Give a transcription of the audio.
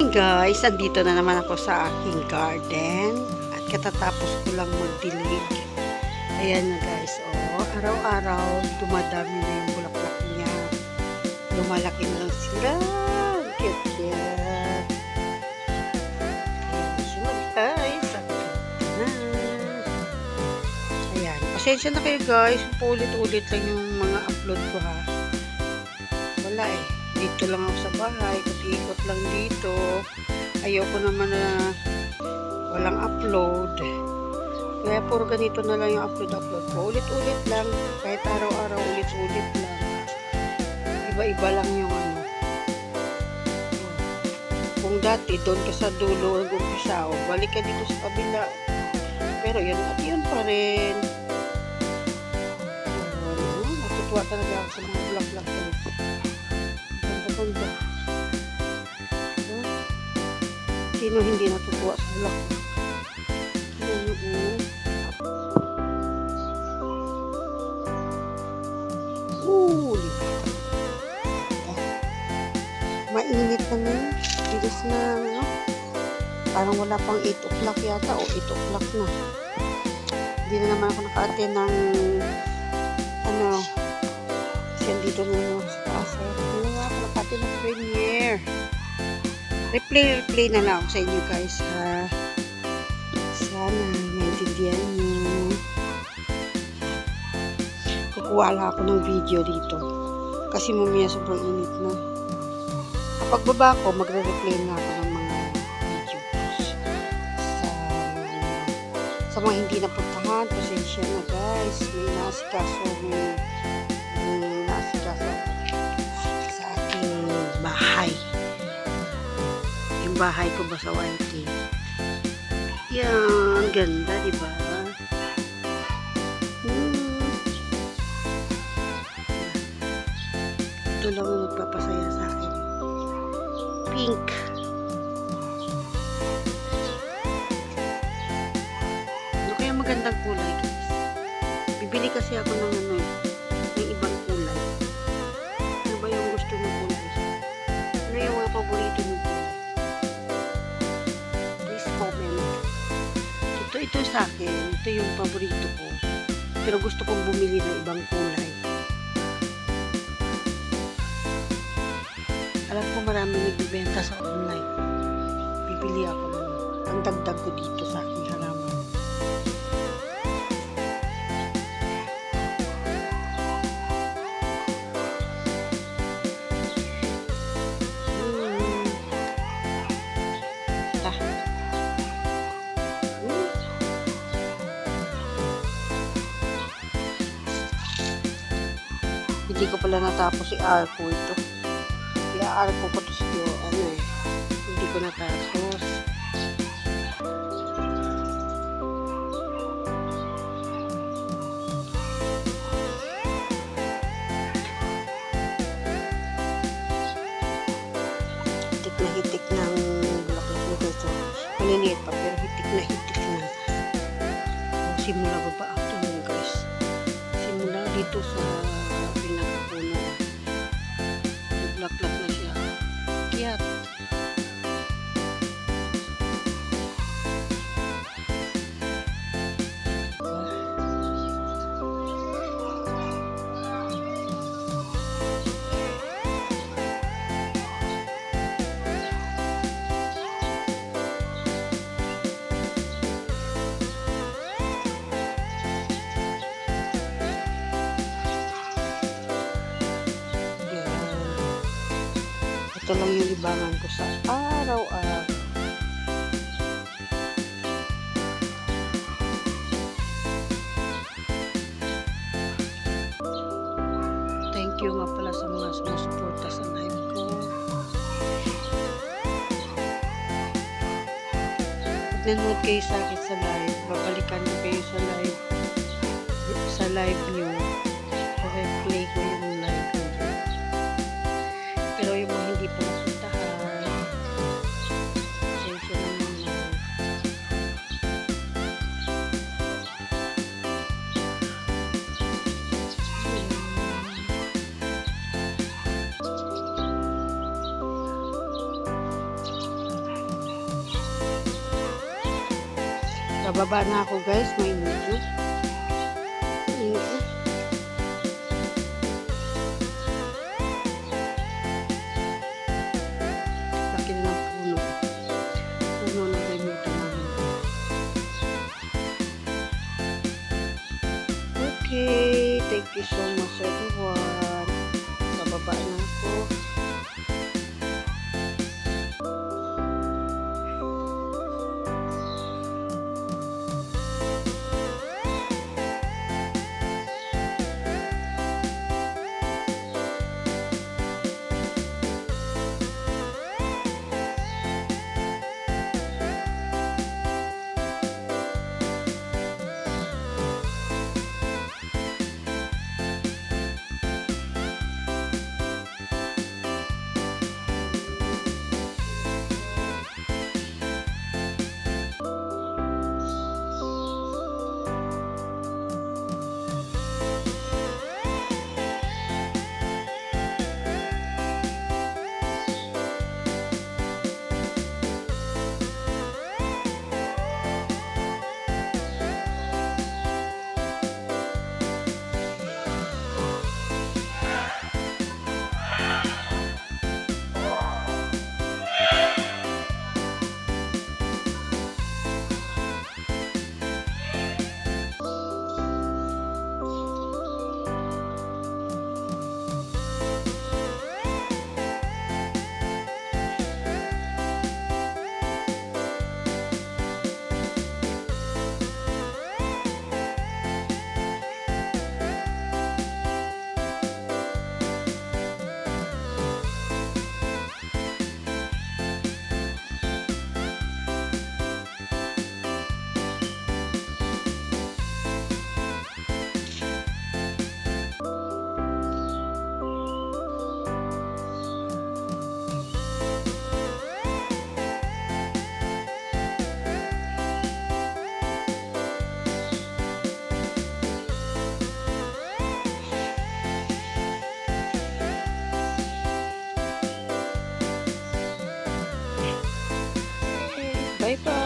Guys, andito na naman ako sa aking garden at katatapos ko lang magdilig. Ayan na guys, oh, araw-araw dumadami na yung bulaklak niya. Lumalaki na lang sila. Cute. Ayan siya guys. Ayan, pasensya na kayo guys, paulit-ulit lang yung mga upload ko ha. Wala eh. Dito lang ako sa bahay, ikot lang dito. Ayoko naman na walang upload. Kaya puro ganito na lang yung upload ko. Ulit-ulit lang. Kahit araw-araw ulit-ulit lang. Iba-iba lang yung ano. Kung dati doon ka sa dulo, nag-umpisa, balik ka dito sa kabila. Pero yun at yun pa rin. Natutuwa talaga ako sa mga vlog-vlog ko. Sino hindi natutuwa sa vlog ko? Mainit na ngayon. Bilis na, no? Parang wala pang 8 o'clock yata o 8 o'clock na. Hindi na naman ako naka-attend ng kasi dito na naman sa taas. Hindi na ako naka-attend ng premiere. Replay na lang ako sa inyo guys ha. Sana maintindihan nyo. Kukuha lang ako ng video dito. Kasi mamaya sobrang init na. Kapag baba ko, magre-replay na ako ng mga videos. Sa mga hindi napuntahan, pasensya na guys. May nasikaso, may nasikaso sa aking bahay. Yung bahay ko ba sa YT? Yan, ganda, diba? Ito lang yung nagpapasaya sa akin. Pink. Ano kaya magandang kulay, guys? Bibili kasi ako ng ng ibang kulay. Ano ba yung gusto ng kulay? Ano yung mga paborito ng kulay? Please comment. Ito sa akin. Ito yung paborito ko. Pero gusto kong bumili ng ibang kulay. Alam ko marami nagbibenta sa online. Bibili ako ng ang dagdag ko dito sa aking halaman. Hindi ko pala natapos si Arco ito. Arco ko to siya, hindi ko natapos. Hitik na hitik ng bulaklak nito. So, maliliit pa pero hitik na hitik na. Simula baba ito yun guys. Simula dito sa pinakapuno. Bulaklak na siya. Kiyat. Ito lang yung libangan ko sa araw-araw. Thank you nga pala sa mga sumusuporta sa live ko. Pag nanood kayo sa akin sa live, babalikan ko kayo sa live nyo. I-replay ko yung live ko. Pero yung mga hindi pa nasuntahan, pasensya na muna. Pababa na ako guys, mainit na. Mainit na. Laki na ng puno. Puno ng rambutan namin. Okay, thank you so much everyone. Pababa na ako. Bye bye.